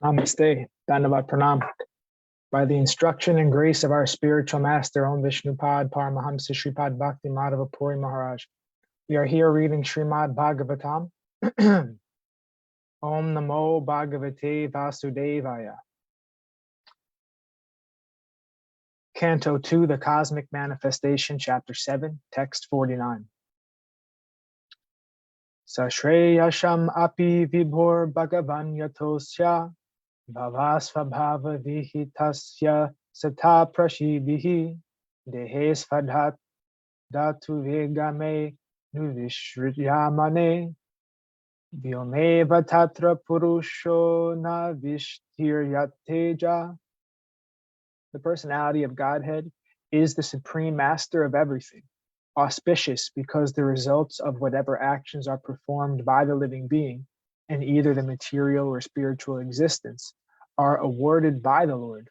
Namaste, Dandavat Pranam. By the instruction and grace of our spiritual master, Om Vishnupad Paramahamsa Shripad Bhakti Madhava Puri Maharaj, we are here reading Srimad Bhagavatam. Om Namo Bhagavate Vasudevaya. Canto 2, the Cosmic Manifestation, Chapter 7, Text 49. Sashreyasham api vibhor bhagavan yatosya bhavasvabhava vihitasya sata prashidihi dehesvadhat dhatu vegame nuvishrityamane vyomeva tatra purusho na vishtiryateja. The personality of Godhead is the supreme master of everything, auspicious because the results of whatever actions are performed by the living being in either the material or spiritual existence are awarded by the Lord.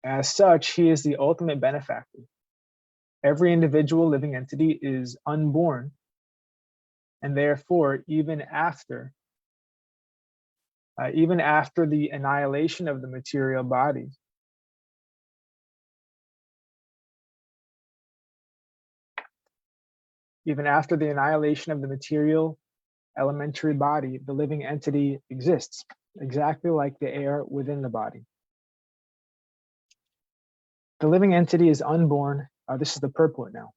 As such, he is the ultimate benefactor. Every individual living entity is unborn, and therefore, even after the annihilation of the material body, even after the annihilation of the material elementary body, the living entity exists, exactly like the air within the body. The living entity is unborn. This is the purport now.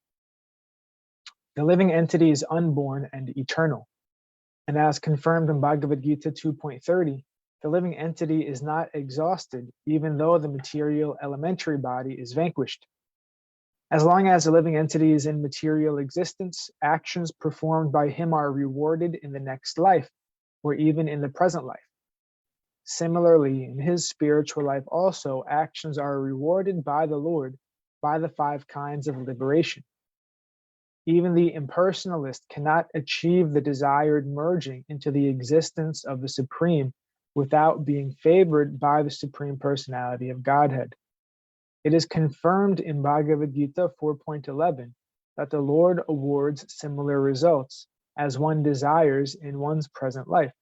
The living entity is unborn and eternal. And as confirmed in Bhagavad Gita 2.30, the living entity is not exhausted, even though the material elementary body is vanquished. As long as the living entity is in material existence, actions performed by him are rewarded in the next life, or even in the present life. Similarly, in his spiritual life also, actions are rewarded by the Lord by the 5 kinds of liberation. Even the impersonalist cannot achieve the desired merging into the existence of the Supreme without being favored by the Supreme Personality of Godhead. It is confirmed in Bhagavad Gita 4.11 that the Lord awards similar results as one desires in one's present life.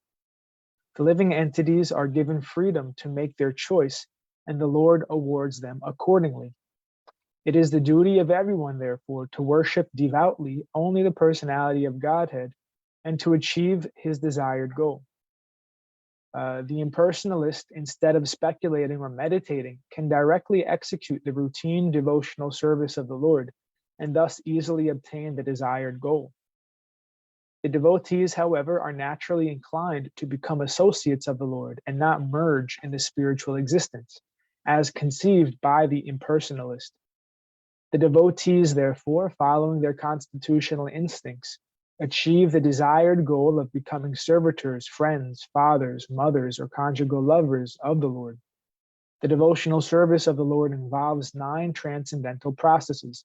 The living entities are given freedom to make their choice, and the Lord awards them accordingly. It is the duty of everyone, therefore, to worship devoutly only the personality of Godhead and to achieve his desired goal. The impersonalist, instead of speculating or meditating, can directly execute the routine devotional service of the Lord and thus easily obtain the desired goal. The devotees, however, are naturally inclined to become associates of the Lord and not merge in the spiritual existence, as conceived by the impersonalist. The devotees, therefore, following their constitutional instincts, achieve the desired goal of becoming servitors, friends, fathers, mothers, or conjugal lovers of the Lord. The devotional service of the Lord involves 9 transcendental processes,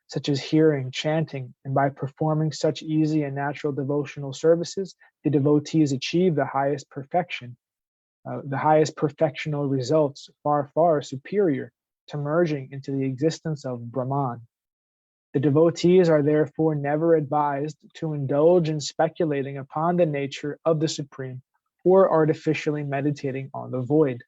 such as hearing, chanting, and by performing such easy and natural devotional services, the devotees achieve the highest perfection, the highest perfectional results, far, far superior to merging into the existence of Brahman. The devotees are therefore never advised to indulge in speculating upon the nature of the Supreme or artificially meditating on the void.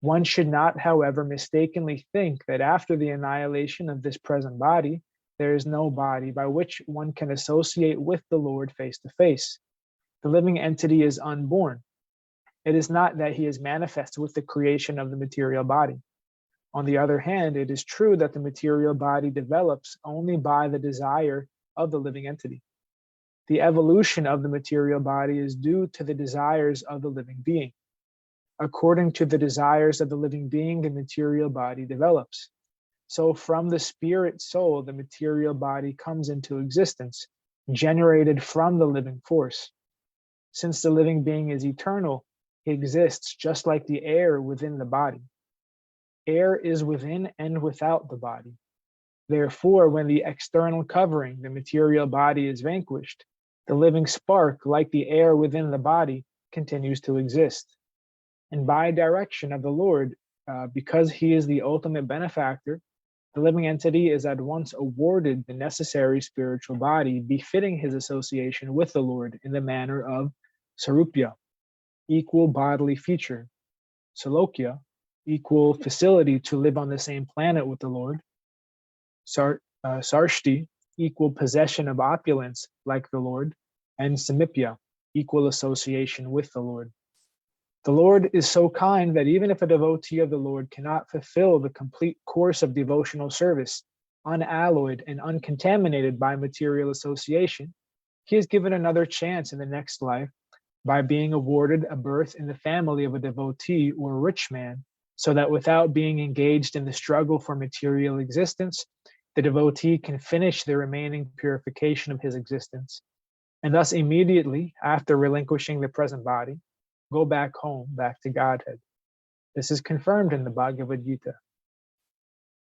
One should not, however, mistakenly think that after the annihilation of this present body, there is no body by which one can associate with the Lord face to face. The living entity is unborn. It is not that he is manifest with the creation of the material body. On the other hand, it is true that the material body develops only by the desire of the living entity. The evolution of the material body is due to the desires of the living being. According to the desires of the living being, the material body develops. So from the spirit soul, the material body comes into existence, generated from the living force. Since the living being is eternal, he exists just like the air within the body. Air is within and without the body. Therefore, when the external covering, the material body, is vanquished, the living spark, like the air within the body, continues to exist. And by direction of the Lord, because he is the ultimate benefactor, The living entity is at once awarded the necessary spiritual body befitting his association with the Lord in the manner of sarupya, equal bodily feature, salokya, equal facility to live on the same planet with the Lord, sarshti, equal possession of opulence like the Lord, and samipya, equal association with the Lord. The Lord is so kind that even if a devotee of the Lord cannot fulfill the complete course of devotional service, unalloyed and uncontaminated by material association, he is given another chance in the next life by being awarded a birth in the family of a devotee or a rich man, so that without being engaged in the struggle for material existence, the devotee can finish the remaining purification of his existence, and thus immediately after relinquishing the present body, go back home, back to Godhead. This is confirmed in the Bhagavad Gita.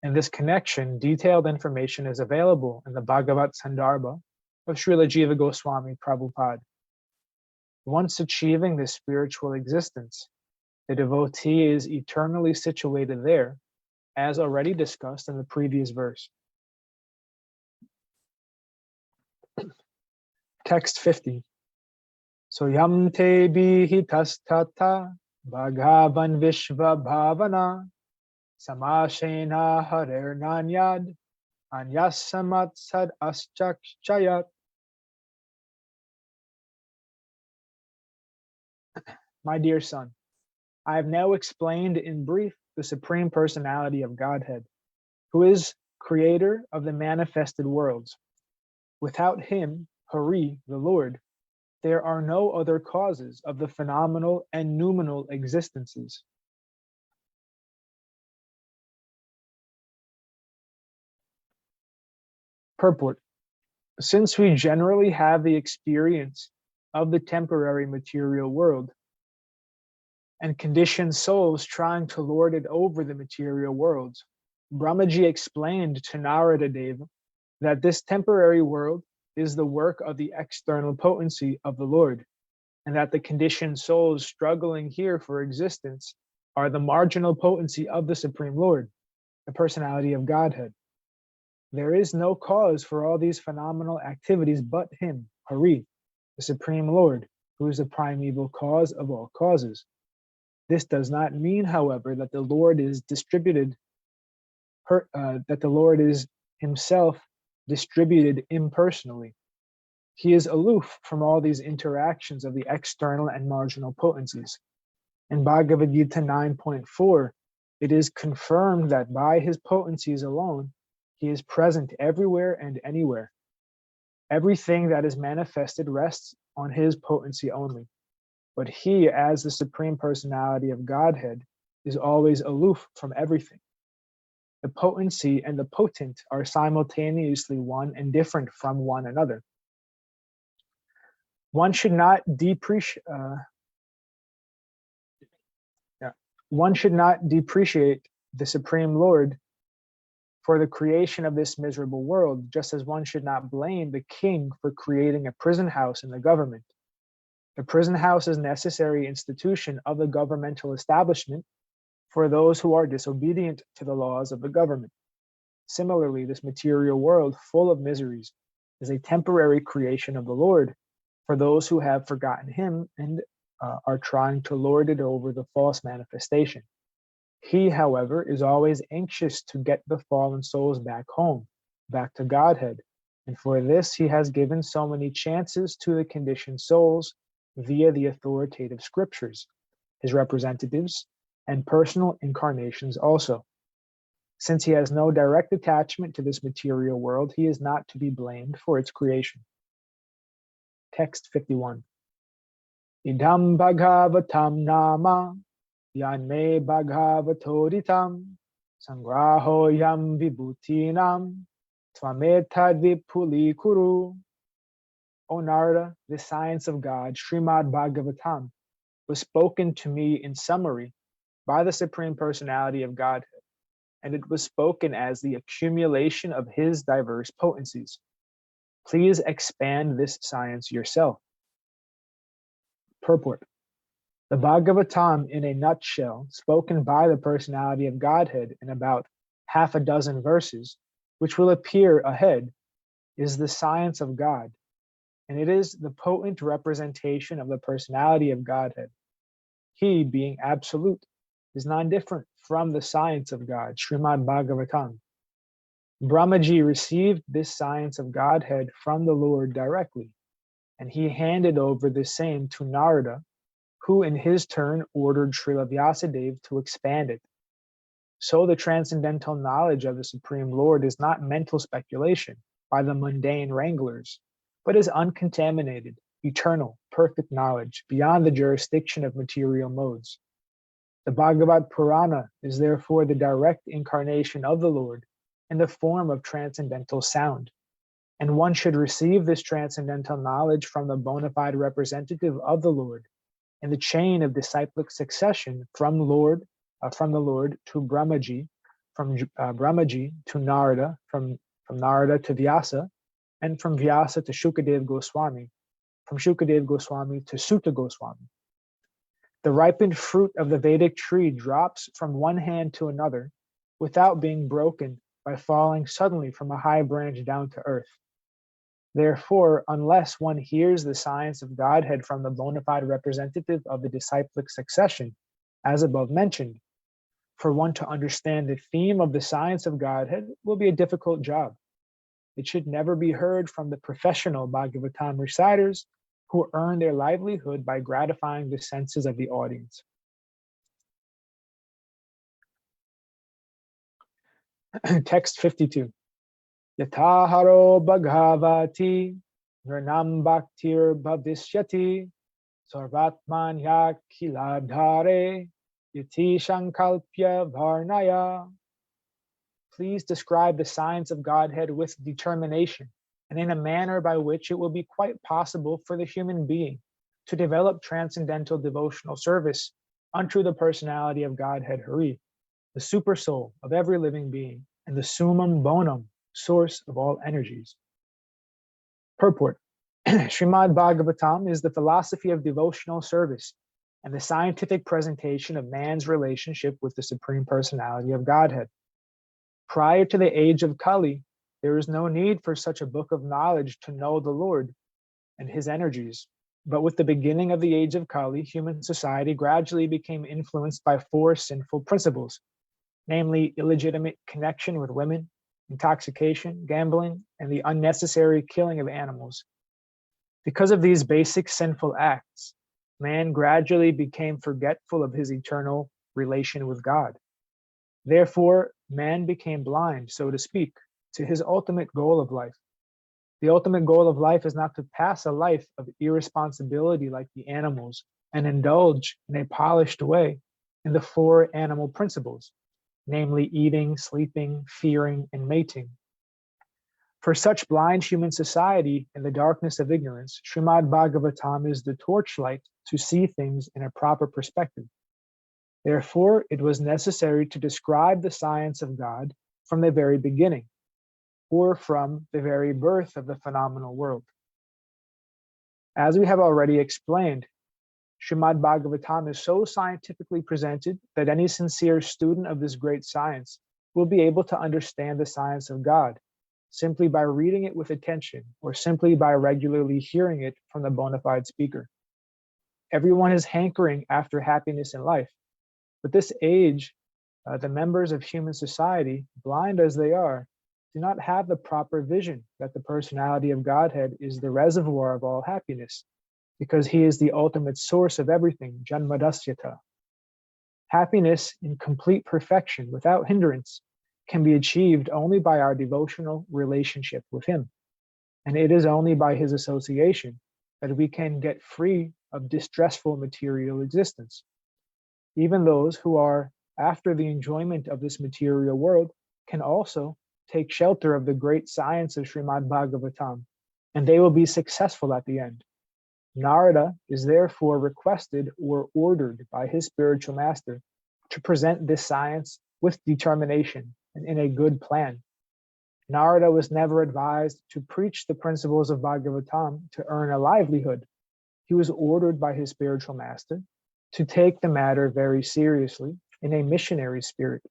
In this connection, detailed information is available in the Bhagavat Sandarbha of Srila Jiva Goswami Prabhupada. Once achieving this spiritual existence, the devotee is eternally situated there, as already discussed in the previous verse. Text 50. Soyam te bihitastata bhagavan vishva bhavana samashena harer nanyad anyasamatsad aschakshayat. My dear son, I have now explained in brief the Supreme Personality of Godhead, who is creator of the manifested worlds. Without him, Hari, the Lord, there are no other causes of the phenomenal and noumenal existences. Purport. Since we generally have the experience of the temporary material world and conditioned souls trying to lord it over the material worlds, Brahmaji explained to Narada Deva that this temporary world is the work of the external potency of the Lord, and that the conditioned souls struggling here for existence are the marginal potency of the Supreme Lord, the personality of Godhead. There is no cause for all these phenomenal activities but him, Hari, the Supreme Lord, who is the primeval cause of all causes. This does not mean, however, that the Lord is that the Lord is himself distributed impersonally. He is aloof from all these interactions of the external and marginal potencies. In Bhagavad Gita 9.4, it is confirmed that by his potencies alone, he is present everywhere and anywhere. Everything that is manifested rests on his potency only. But he, as the Supreme Personality of Godhead, is always aloof from everything. The potency and the potent are simultaneously one and different from one another. One should not depreciate the Supreme Lord for the creation of this miserable world, just as one should not blame the king for creating a prison house in the government. The prison house is a necessary institution of the governmental establishment for those who are disobedient to the laws of the government. Similarly, this material world full of miseries is a temporary creation of the Lord for those who have forgotten him and are trying to lord it over the false manifestation. He, however, is always anxious to get the fallen souls back home, back to Godhead, and for this he has given so many chances to the conditioned souls via the authoritative scriptures, his representatives, and personal incarnations also. Since he has no direct attachment to this material world, he is not to be blamed for its creation. Text 51. Idam Bhagavatam Nama Yanme Bhagavatoditam Sangrahoyam Vibhutinam Tvametad Vipuli Kuru. O Narada, the science of God, Srimad Bhagavatam, was spoken to me in summary by the Supreme Personality of Godhead, and it was spoken as the accumulation of his diverse potencies. Please expand this science yourself. Purport. The Bhagavatam, in a nutshell, spoken by the Personality of Godhead in about half a dozen verses, which will appear ahead, is the science of God, and it is the potent representation of the personality of Godhead. He, being absolute, is non-different from the science of God, Srimad Bhagavatam. Brahmaji received this science of Godhead from the Lord directly, and he handed over the same to Narada, who in his turn ordered Srila Vyasadeva to expand it. So the transcendental knowledge of the Supreme Lord is not mental speculation by the mundane wranglers, but is uncontaminated, eternal, perfect knowledge beyond the jurisdiction of material modes. The Bhagavad Purana is therefore the direct incarnation of the Lord in the form of transcendental sound, and one should receive this transcendental knowledge from the bona fide representative of the Lord in the chain of disciplic succession from the Lord to Brahmaji, from Brahmaji to Narada, from Narada to Vyasa, and from Vyasa to Shukadev Goswami, from Shukadev Goswami to Sutta Goswami. The ripened fruit of the Vedic tree drops from one hand to another without being broken by falling suddenly from a high branch down to earth. Therefore, unless one hears the science of Godhead from the bona fide representative of the disciplic succession, as above mentioned, for one to understand the theme of the science of Godhead will be a difficult job. It should never be heard from the professional Bhagavatam reciters who earn their livelihood by gratifying the senses of the audience. Text 52. Yataharo Bhagavati Nranam Bhaktir Bhavishyati Sarvatmanya Kiladhare Yati Shankalpya Varnaya. Please describe the science of Godhead with determination and in a manner by which it will be quite possible for the human being to develop transcendental devotional service unto the personality of Godhead Hari, the super soul of every living being and the summum bonum, source of all energies. Purport. Srimad Bhagavatam is the philosophy of devotional service and the scientific presentation of man's relationship with the Supreme Personality of Godhead. Prior to the age of Kali, there is no need for such a book of knowledge to know the Lord and his energies. But with the beginning of the age of Kali, human society gradually became influenced by four sinful principles, namely illegitimate connection with women, intoxication, gambling, and the unnecessary killing of animals. Because of these basic sinful acts, man gradually became forgetful of his eternal relation with God. Therefore, man became blind, so to speak, to his ultimate goal of life. The ultimate goal of life is not to pass a life of irresponsibility like the animals and indulge in a polished way in the four animal principles, namely eating, sleeping, fearing, and mating. For such blind human society in the darkness of ignorance, Srimad Bhagavatam is the torchlight to see things in a proper perspective. Therefore, it was necessary to describe the science of God from the very beginning, or from the very birth of the phenomenal world. As we have already explained, Srimad Bhagavatam is so scientifically presented that any sincere student of this great science will be able to understand the science of God simply by reading it with attention or simply by regularly hearing it from the bona fide speaker. Everyone is hankering after happiness in life, but this age, the members of human society, blind as they are, do not have the proper vision that the personality of Godhead is the reservoir of all happiness, because he is the ultimate source of everything, Janmadasyata. Happiness in complete perfection, without hindrance, can be achieved only by our devotional relationship with him. And it is only by his association that we can get free of distressful material existence. Even those who are after the enjoyment of this material world can also take shelter of the great science of Srimad Bhagavatam, and they will be successful at the end. Narada is therefore requested or ordered by his spiritual master to present this science with determination and in a good plan. Narada was never advised to preach the principles of Bhagavatam to earn a livelihood. He was ordered by his spiritual master to take the matter very seriously in a missionary spirit.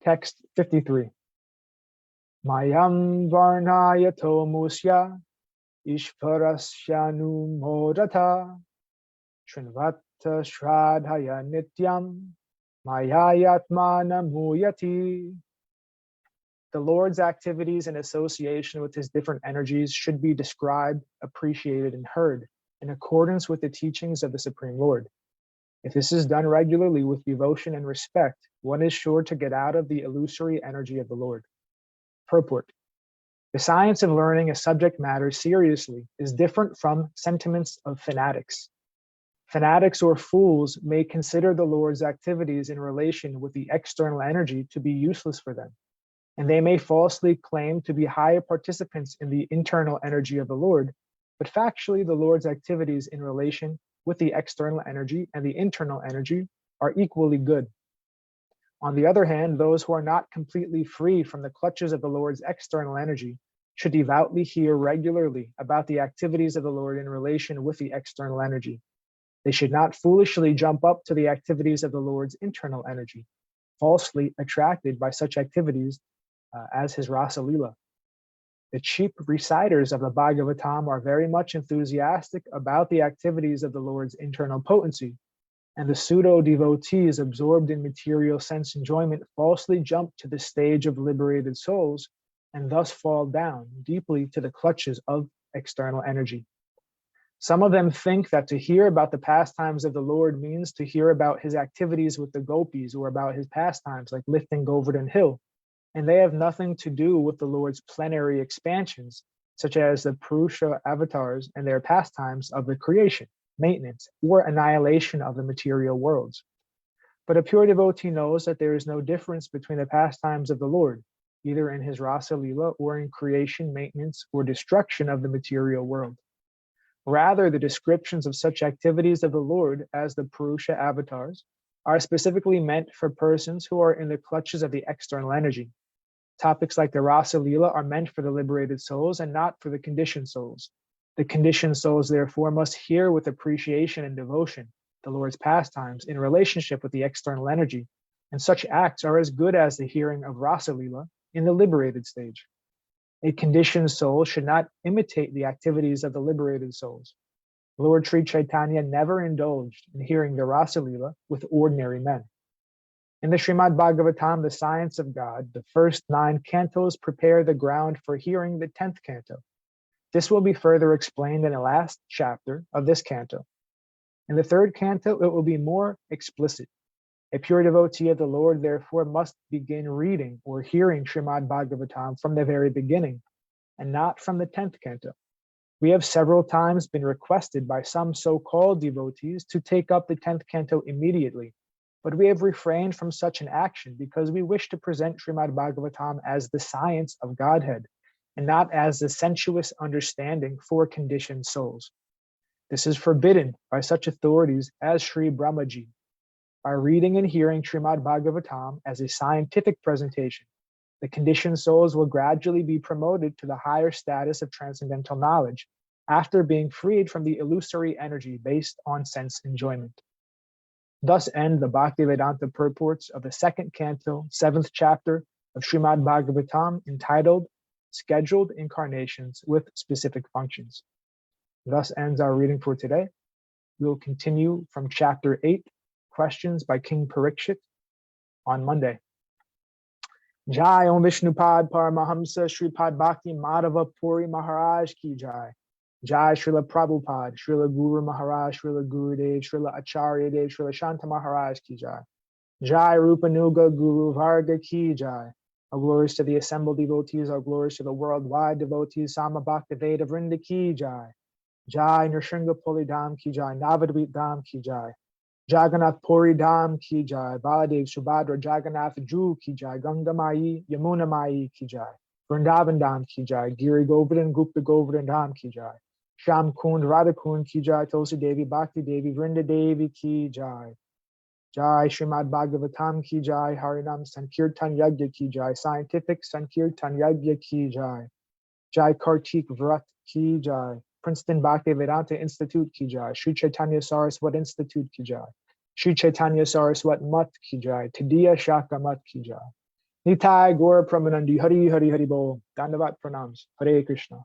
Text 53. Mayam varnayato musya ishvarasyanu modata Srinvata Shradhaya Nityam Mayayatmana Muyati. The Lord's activities in association with his different energies should be described, appreciated, and heard in accordance with the teachings of the Supreme Lord. If this is done regularly with devotion and respect, one is sure to get out of the illusory energy of the Lord. Purport. The science of learning a subject matter seriously is different from sentiments of fanatics. Fanatics or fools may consider the Lord's activities in relation with the external energy to be useless for them, and they may falsely claim to be higher participants in the internal energy of the Lord, but factually the Lord's activities in relation with the external energy and the internal energy are equally good. On the other hand, those who are not completely free from the clutches of the Lord's external energy should devoutly hear regularly about the activities of the Lord in relation with the external energy. They should not foolishly jump up to the activities of the Lord's internal energy, falsely attracted by such activities as his Rasa Lila. The cheap reciters of the Bhagavatam are very much enthusiastic about the activities of the Lord's internal potency, and the pseudo-devotees absorbed in material sense enjoyment falsely jump to the stage of liberated souls and thus fall down deeply to the clutches of external energy. Some of them think that to hear about the pastimes of the Lord means to hear about his activities with the gopis or about his pastimes like lifting Govardhan Hill, and they have nothing to do with the Lord's plenary expansions, such as the Purusha avatars and their pastimes of the creation, maintenance, or annihilation of the material worlds. But a pure devotee knows that there is no difference between the pastimes of the Lord, either in his Rasa Lila or in creation, maintenance, or destruction of the material world. Rather, the descriptions of such activities of the Lord as the Purusha avatars are specifically meant for persons who are in the clutches of the external energy. Topics like the Rasa Lila are meant for the liberated souls and not for the conditioned souls. The conditioned souls, therefore, must hear with appreciation and devotion the Lord's pastimes in relationship with the external energy, and such acts are as good as the hearing of Rasa Lila in the liberated stage. A conditioned soul should not imitate the activities of the liberated souls. Lord Sri Chaitanya never indulged in hearing the Rasa Lila with ordinary men. In the Srimad Bhagavatam, the Science of God, the first 9 cantos prepare the ground for hearing the 10th canto. This will be further explained in the last chapter of this canto. In the 3rd canto, it will be more explicit. A pure devotee of the Lord, therefore, must begin reading or hearing Srimad Bhagavatam from the very beginning, and not from the 10th canto. We have several times been requested by some so-called devotees to take up the 10th canto immediately, but we have refrained from such an action because we wish to present Srimad Bhagavatam as the science of Godhead, and not as the sensuous understanding for conditioned souls. This is forbidden by such authorities as Sri Brahmaji. By reading and hearing Srimad Bhagavatam as a scientific presentation, the conditioned souls will gradually be promoted to the higher status of transcendental knowledge after being freed from the illusory energy based on sense enjoyment. Thus end the Bhaktivedanta purports of the 2nd canto, 7th chapter of Srimad Bhagavatam entitled Scheduled Incarnations with Specific Functions. Thus ends our reading for today. We will continue from chapter 8, Questions by King Parikshit, on Monday. Jai Om Vishnupad Paramahamsa Shripad Bhakti Madhava Puri Maharaj Ki Jai. Jai Srila Prabhupada, Srila Guru Maharaj, Srila Gurudev, Srila Acharya Dev, Srila Shanta Maharaj Ki Jai. Jai Rupanuga Guru Varga Ki Jai. All glories to the assembled devotees, all glories to the worldwide devotees, Sama Bhakti Veda Vrinda Ki Jai. Jai Nrsinga Puli Dham Ki Jai, Navadvip Dham Ki Jai. Jagannath Puri Dham Ki Jai, Baladev Subhadra Jagannath Ju Ki Jai, Ganga Mai, Yamuna Mai Ki Jai, Vrindavan Dham Ki Jai, Giri Govardhan Gupta Govardhan Dham Ki Jai, Sham Kund Radha Kund Ki Jai, Tulsi Devi Bhakti Devi Vrinda Devi Ki Jai. Jai Srimad Bhagavatam Ki Jai, Harinam Sankirtan Yagya Ki Jai, Scientific Sankirtan Yagya Ki Jai. Jai Kartik Vrat Ki Jai, Princeton Bhakti Vedanta Institute Ki Jai, Sri Chaitanya Saraswat Institute Ki Jai, Sri Chaitanya Saraswat Mat Ki Jai, Tadiya Shaka Mat Ki Jai. Nitai Gaur Pramanandi, Hari Hari Hari Bol, Dandavat Pranams, Hare Krishna.